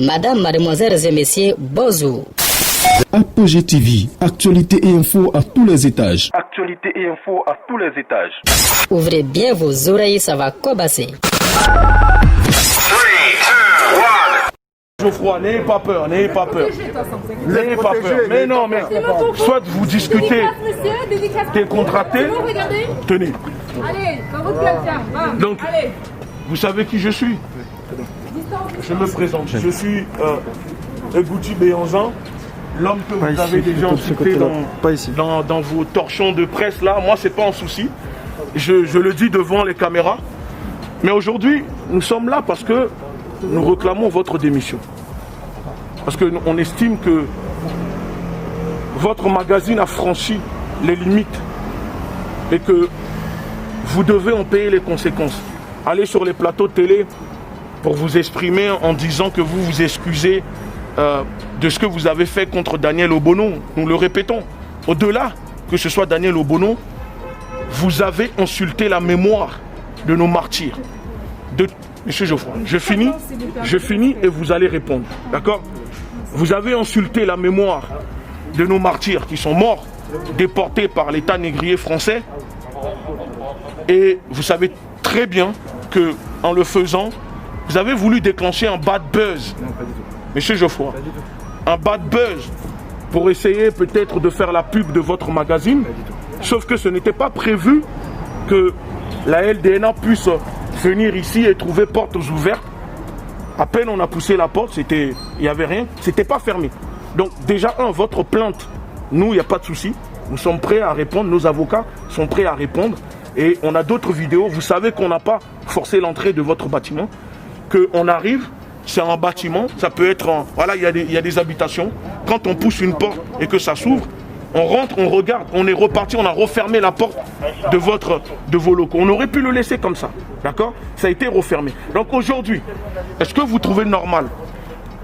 Madame, mademoiselles et messieurs, bonjour. Apogée TV, actualité et info à tous les étages. Actualité et info à tous les étages. Ouvrez bien vos oreilles, ça va cobasser. Geoffroy, n'ayez pas peur, n'ayez pas peur. N'ayez pas peur. Mais non, mais soit vous discutez, t'es contracté, tenez. Allez, dans votre gueule, tiens. Donc, vous savez qui je suis? Je me présente. Je suis Ebouti Béanzan, l'homme que vous avez déjà cité dans vos torchons de presse là. Moi, c'est pas un souci. Je le dis devant les caméras. Mais aujourd'hui, nous sommes là parce que nous réclamons votre démission. Parce qu'on estime que votre magazine a franchi les limites et que vous devez en payer les conséquences. Allez sur les plateaux de télé pour vous exprimer en disant que vous vous excusez de ce que vous avez fait contre Daniel Obono. Nous le répétons. Au-delà que ce soit Daniel Obono, vous avez insulté la mémoire de nos martyrs. Monsieur Geoffroy, je finis et vous allez répondre. D'accord? Vous avez insulté la mémoire de nos martyrs qui sont morts, déportés par l'État négrier français. Et vous savez très bien que, en le faisant, vous avez voulu déclencher un bad buzz. Monsieur Geoffroy, un bad buzz pour essayer peut-être de faire la pub de votre magazine. Sauf que ce n'était pas prévu que la LDNA puisse venir ici et trouver portes ouvertes. À peine on a poussé la porte, il n'y avait rien, c'était pas fermé. Donc déjà, votre plainte, nous, il n'y a pas de souci. Nous sommes prêts à répondre, nos avocats sont prêts à répondre. Et on a d'autres vidéos, vous savez qu'on n'a pas forcé l'entrée de votre bâtiment. Qu'on arrive, c'est un bâtiment, ça peut être, voilà, il y a des habitations. Quand on pousse une porte et que ça s'ouvre, on rentre, on regarde, on est reparti, on a refermé la porte de vos locaux. On aurait pu le laisser comme ça, d'accord? Ça a été refermé. Donc aujourd'hui, est-ce que vous trouvez normal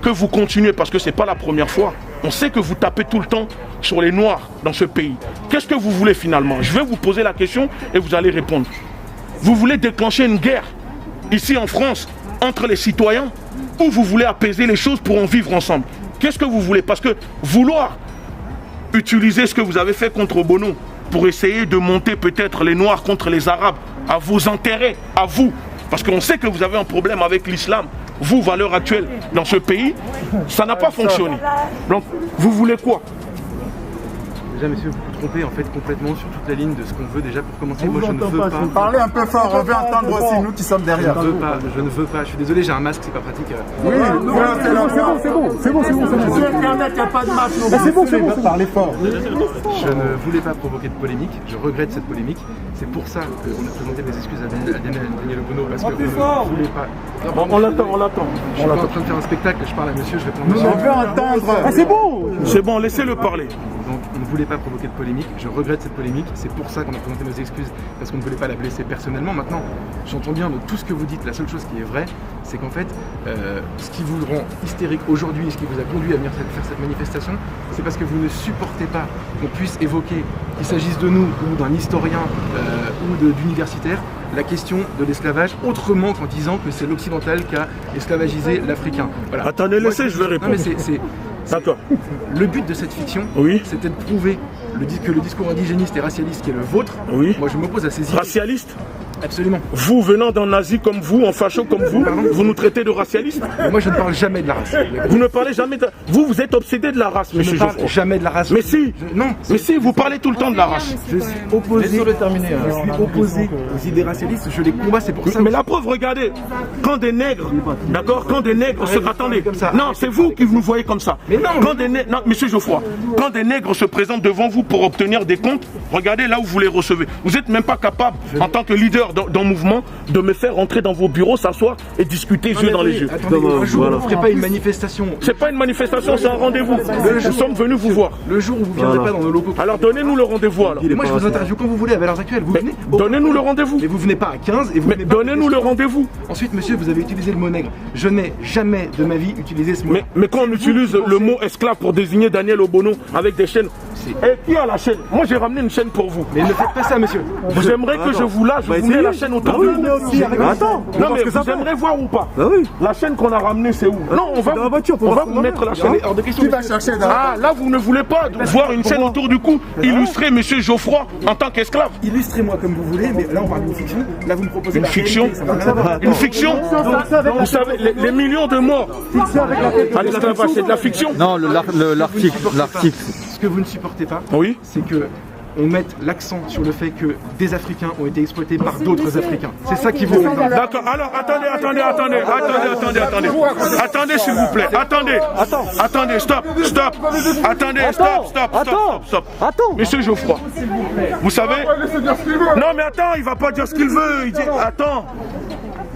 que vous continuez, parce que ce n'est pas la première fois, on sait que vous tapez tout le temps sur les Noirs dans ce pays. Qu'est-ce que vous voulez finalement? Je vais vous poser la question et vous allez répondre. Vous voulez déclencher une guerre ici en France entre les citoyens ou vous voulez apaiser les choses pour en vivre ensemble? Qu'est-ce que vous voulez? Parce que vouloir utiliser ce que vous avez fait contre Obono pour essayer de monter peut-être les Noirs contre les Arabes à vos intérêts, à vous, parce qu'on sait que vous avez un problème avec l'islam, vous, valeur actuelle dans ce pays, ça n'a pas fonctionné. Donc, vous voulez quoi? Déjà, monsieur, vous vous trompez en fait complètement sur toute la ligne de ce qu'on veut déjà pour commencer. Moi, je ne veux pas. Parlez un peu fort, on veut entendre aussi nous qui sommes derrière. Je ne veux pas. Je suis désolé, j'ai un masque, c'est pas pratique. Oui, c'est bon. Sur Internet, il n'y a pas de masque. C'est bon. Parlez fort. Je ne voulais pas provoquer de polémique. Je regrette cette polémique. C'est pour ça qu'on a présenté des excuses à Daniel Obono parce que vous ne voulez pas. On l'attend. Je suis pas en train de faire un spectacle. Je parle à monsieur. Je réponds à monsieur. On veut entendre. C'est bon, laissez-le parler. Donc on ne voulait pas provoquer de polémique, je regrette cette polémique, c'est pour ça qu'on a présenté nos excuses, parce qu'on ne voulait pas la blesser personnellement. Maintenant, j'entends bien de tout ce que vous dites, la seule chose qui est vraie, c'est qu'en fait, ce qui vous rend hystérique aujourd'hui, ce qui vous a conduit à venir faire cette manifestation, c'est parce que vous ne supportez pas qu'on puisse évoquer, qu'il s'agisse de nous ou d'un historien ou d'universitaire, la question de l'esclavage autrement qu'en disant que c'est l'occidental qui a esclavagisé l'Africain. Voilà. Attendez, laissez, je vais répondre. Non, mais d'accord. Le but de cette fiction, c'était de prouver que le discours indigéniste et racialiste qui est le vôtre, moi je m'oppose à ces idées. Racialiste? Absolument. Vous, venant d'un nazi comme vous, en facho comme vous, vous nous traitez de racialistes? Moi je ne parle jamais de la race. Vous ne parlez jamais de... Vous êtes obsédé de la race, monsieur Geoffroy. Je ne parle jamais de la race. Mais si. Non. Mais si, vous parlez tout le temps de la race. Je suis opposé. Opposé aux idées racialistes, je les combats, c'est pour ça. Mais la preuve, regardez, quand des nègres, d'accord, quand des nègres se... Attendez, non, c'est vous qui nous voyez comme ça. Mais non. Quand des nègres... Non, monsieur Geoffroy, quand des nègres se présentent devant vous pour obtenir des comptes, regardez là où vous les recevez. Vous n'êtes même pas capable, en tant que leader d'un mouvement, de me faire rentrer dans vos bureaux, s'asseoir et discuter yeux dans les yeux. Attendez, un jour, vous ne ferez pas une manifestation. C'est pas une manifestation, c'est un rendez-vous. Nous sommes venus vous voir. Le jour où vous ne viendrez pas dans nos locaux. Alors donnez-nous le rendez-vous alors. Moi je vous interviewe quand vous voulez à valeurs actuelles. Vous venez. Donnez-nous le rendez-vous. Mais vous venez pas à 15 et vous venez pas. Donnez-nous le rendez-vous. Ensuite, monsieur, vous avez utilisé le mot nègre. Je n'ai jamais de ma vie utilisé ce mot. Mais quand on utilise le mot esclave pour désigner Daniel Obono avec des chaînes. Et qui a la chaîne? Moi j'ai ramené une chaîne pour vous. Mais ne faites pas ça, monsieur. J'aimerais que je vous lâche, vous ramené la chaîne autour de vous. Attends, non mais vous aimeriez voir ou pas? La chaîne qu'on a ramenée, c'est où? Non, on va vous mettre la chaîne. Hors de question. Tu vas chercher dans Ah, là vous ne voulez pas voir une chaîne autour du cou illustrer Monsieur Geoffroy en tant qu'esclave. Illustrez-moi comme vous voulez, mais là on parle d'une fiction. Là vous me proposez Une fiction? Une fiction? Vous savez, les millions de morts à l'esclavage, c'est de la fiction? Non, l'article. Ce que vous ne supportez pas, Oui. c'est que on mette l'accent sur le fait que des Africains ont été exploités par d'autres Africains. C'est ça qui vous fait. D'accord, alors attendez, s'il vous plaît, attendez, stop, attendez, stop. Monsieur Geoffroy, vous savez, non mais attends, il va pas dire ce qu'il veut, il dit, attends,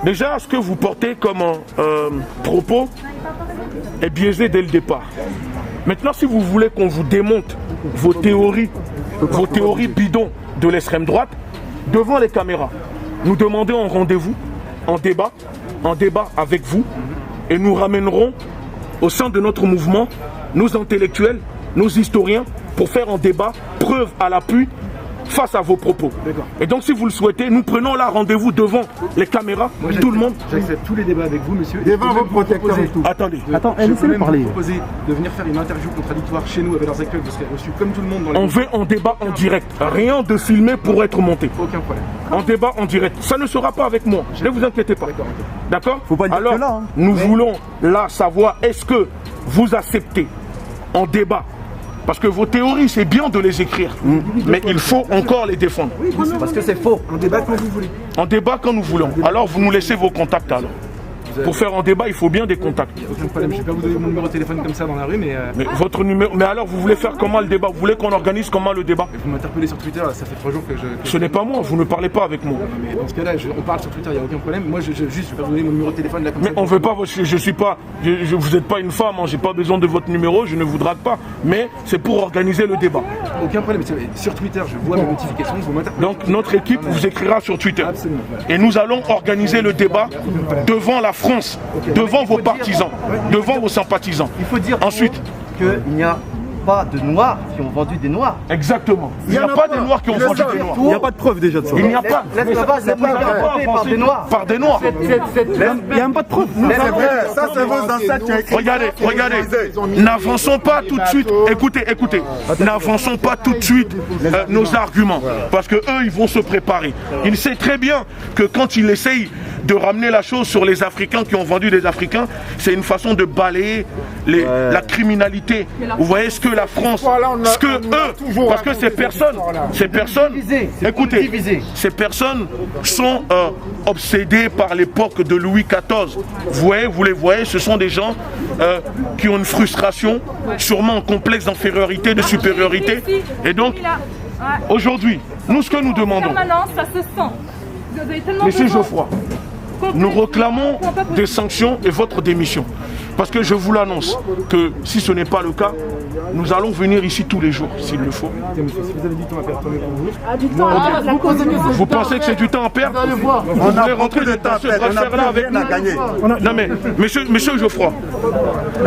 déjà ce que vous portez comme propos est biaisé dès le départ. Maintenant, si vous voulez qu'on vous démonte vos théories bidons de l'extrême droite, devant les caméras, nous demandons un rendez-vous, en débat avec vous, et nous ramènerons au sein de notre mouvement nos intellectuels, nos historiens, pour faire un débat, preuve à l'appui, face à vos propos. Et donc si vous le souhaitez, nous prenons là rendez-vous devant les caméras, tout le monde. J'accepte tous les débats avec vous, monsieur. Devant vos protecteurs et tout. Attendez. Je peux même vous proposer de venir faire une interview contradictoire chez nous avec leurs actuels, vous serez reçus comme tout le monde dans les... On veut un débat en direct, rien de filmé pour être monté. Aucun problème. Un débat en direct. Ça ne sera pas avec moi, ne vous inquiétez pas. D'accord? Faut pas dire Alors, que là, hein. nous voulons là savoir, est-ce que vous acceptez en débat? Parce que vos théories, c'est bien de les écrire, mais il faut encore les défendre. Oui, parce que c'est faux. Un débat quand vous voulez. En débat quand nous voulons. Alors vous nous laissez vos contacts alors. Pour faire un débat, il faut bien des contacts. Aucun problème, je ne vais pas vous donner mon numéro de téléphone comme ça dans la rue, mais votre numéro. Mais alors, vous voulez faire comment le débat? Vous voulez qu'on organise comment le débat? vous m'interpellez sur Twitter, ça fait 3 jours que je... Ce n'est pas moi, vous ne parlez pas avec moi. Mais dans ce cas-là, on parle sur Twitter, il n'y a aucun problème. Moi, je vais pas vous donner mon numéro de téléphone là comme ça. Mais on veut pas, je suis pas, vous n'êtes pas une femme, hein, j'ai pas besoin de votre numéro, je ne vous drague pas. Mais c'est pour organiser le débat. Aucun problème, sur Twitter, je vois mes notifications, vous m'interpellez. Donc notre équipe vous écrira sur Twitter. Absolument. Et nous allons organiser le débat devant la France, devant vos partisans, devant vos sympathisants. Il faut dire ensuite qu'il n'y a pas de noirs qui ont vendu des noirs. Exactement. Il n'y a pas des noirs qui ont vendu des noirs. Il n'y a pas de preuve déjà de ça. Il n'y a pas. L'esclavage n'a pas été inventé par des noirs. Par des noirs. Il n'y a même pas de preuve. C'est vrai, ça c'est vos ancêtres qui ont écrit. Regardez. N'avançons pas tout de suite. Écoutez. N'avançons pas tout de suite nos arguments. Parce que eux, ils vont se préparer. Il sait très bien que quand il essaye de ramener la chose sur les Africains qui ont vendu des Africains, c'est une façon de balayer la criminalité. Vous voyez ce que la France, ce que eux, parce que ces personnes, écoutez, ces personnes sont obsédées par l'époque de Louis XIV. Vous les voyez, ce sont des gens qui ont une frustration, sûrement un complexe d'infériorité, de supériorité. Et donc, aujourd'hui, nous ce que nous demandons, ça se sent. Monsieur Geoffroy, nous réclamons des sanctions et votre démission. Parce que je vous l'annonce, que si ce n'est pas le cas, nous allons venir ici tous les jours, s'il le faut. Si vous avez du temps à perdre, pour vous. Vous pensez que c'est du temps à perdre? Vous voulez rentrer dans ce bras-de-fer-là avec nous? Non mais, monsieur Geoffroy,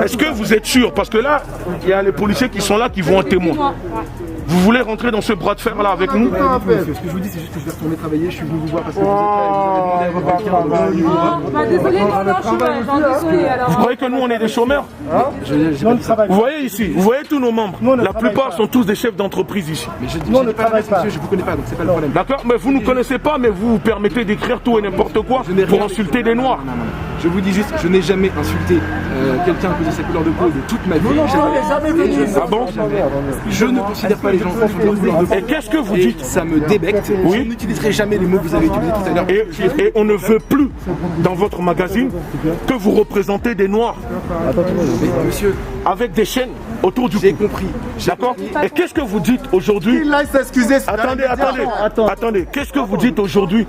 est-ce que vous êtes sûr? Parce que là, il y a les policiers qui sont là, qui vont être témoins. Vous voulez rentrer dans ce bras de fer là avec nous? Ce que je vous dis, c'est juste que je vais retourner travailler. Je suis venu vous voir parce que vous êtes là et vous avez demandé à votre Désolé, non, je suis désolé alors. Vous croyez que nous on est des chômeurs? Vous voyez ici, vous voyez tous nos membres. La plupart sont tous des chefs d'entreprise ici. Mais je dis pas l'adresse, monsieur, je vous connais pas, donc c'est pas le problème. D'accord, mais vous ne nous connaissez pas, mais vous vous permettez d'écrire tout et n'importe quoi pour insulter des noirs. Non. Je vous dis juste, je n'ai jamais insulté quelqu'un à cause de sa couleur de peau de toute ma vie. Ah bon? Je ne considère pas les gens qui ont couleur de peau. Et qu'est-ce que vous dites? Ça me débecte. Oui. Je n'utiliserai jamais les mots que vous avez utilisés tout à l'heure. Et on ne veut plus dans votre magazine que vous représentez des noirs. Mais, monsieur, avec des chaînes autour du cou. j'ai compris. D'accord? Et qu'est-ce que vous dites aujourd'hui? Il a s'excuser. Attendez. Qu'est-ce que vous dites aujourd'hui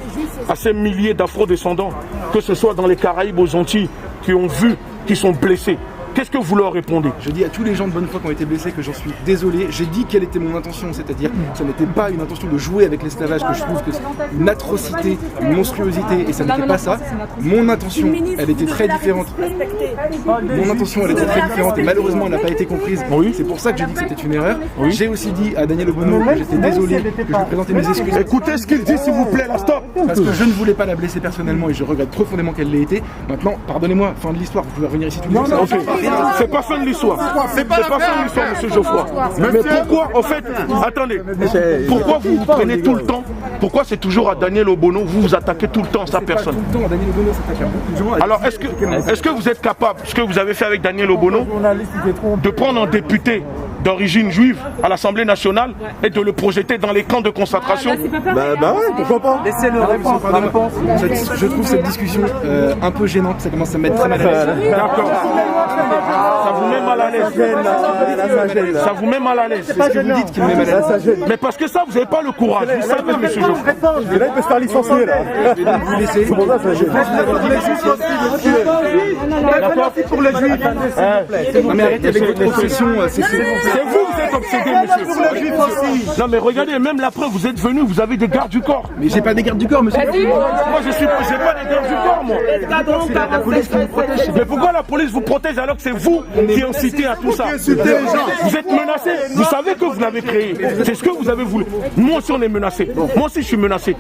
à ces milliers d'afro-descendants, que ce soit dans les Caraïbes, aux Antilles, qui ont vu, qui sont blessés? qu'est-ce que vous leur répondez? Je dis à tous les gens de bonne foi qui ont été blessés que j'en suis désolé. J'ai dit quelle était mon intention, c'est-à-dire que ça n'était pas une intention de jouer avec l'esclavage, que je trouve que c'est une atrocité, une monstruosité, et ça n'était pas ça. Mon intention, elle était très différente. Mon intention, elle était très différente, et malheureusement, elle n'a pas été comprise. Oui. C'est pour ça que j'ai dit que c'était une erreur. Oui. J'ai aussi dit à Daniel Obono que j'étais désolé, que je lui présentais mes excuses. Écoutez ce qu'il dit, s'il vous plaît, là, stop. Parce que je ne voulais pas la blesser personnellement et je regrette profondément qu'elle l'ait été. Maintenant, pardonnez-moi, fin de l'histoire, vous pouvez revenir ici tous les jours. C'est pas fin de l'histoire. C'est pas fin de l'histoire, monsieur Geoffroy. Mais pourquoi, en fait, attendez, pourquoi vous vous prenez tout le temps? Pourquoi c'est toujours à Daniel Obono, vous vous attaquez tout le temps à sa personne? Tout le temps, Daniel Obono s'attaque à beaucoup de gens. Alors, est-ce que vous êtes capable, ce que vous avez fait avec Daniel Obono, de prendre un député d'origine juive à l'Assemblée nationale et de le projeter dans les camps de concentration? Bah ouais, pourquoi pas? Laissez-le répondre. Je trouve cette discussion un peu gênante, ça commence à me mettre très mal à l'aise. D'accord. Ça vous met mal à l'aise. Ça vous met mal à l'aise. C'est ce que vous dites qui me met mal à l'aise. Mais parce que ça, vous n'avez pas le courage. Vous savez, monsieur Geoffroy. Et là, il peut se faire licencier, là. Vous laissez. C'est pour ça, ça gêne. D'accord pour les juifs. Non mais arrêtez avec votre obsession. C'est vous qui êtes obsédé, monsieur. Non mais regardez, même la preuve, vous êtes venu, vous avez des gardes du corps. Mais j'ai pas des gardes du corps, monsieur. Moi, j'ai pas des gardes du corps, moi. C'est la police qui me protège. Mais pourquoi la police vous protège alors que c'est vous qui incitez à tout ça? Vous êtes menacé. Vous savez que vous l'avez créé. C'est ce que vous avez voulu. Moi aussi, on est menacé. Moi aussi, je suis menacé.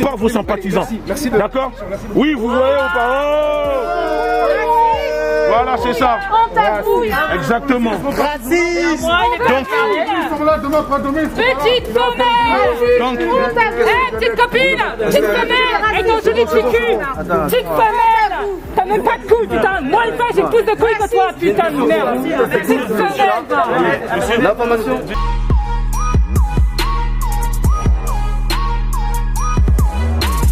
Par vos sympathisants. Merci. D'accord? Oui, vous voyez ou pas? Voilà, c'est ça. Exactement. Petite commère. Donc, Petite copine. Petite commère. Avec ton joli petit cul. Petite commère. T'as même pas de couilles, putain. Moi, une fois, j'ai plus de couilles que toi, putain de merde. Petite commère. L'information.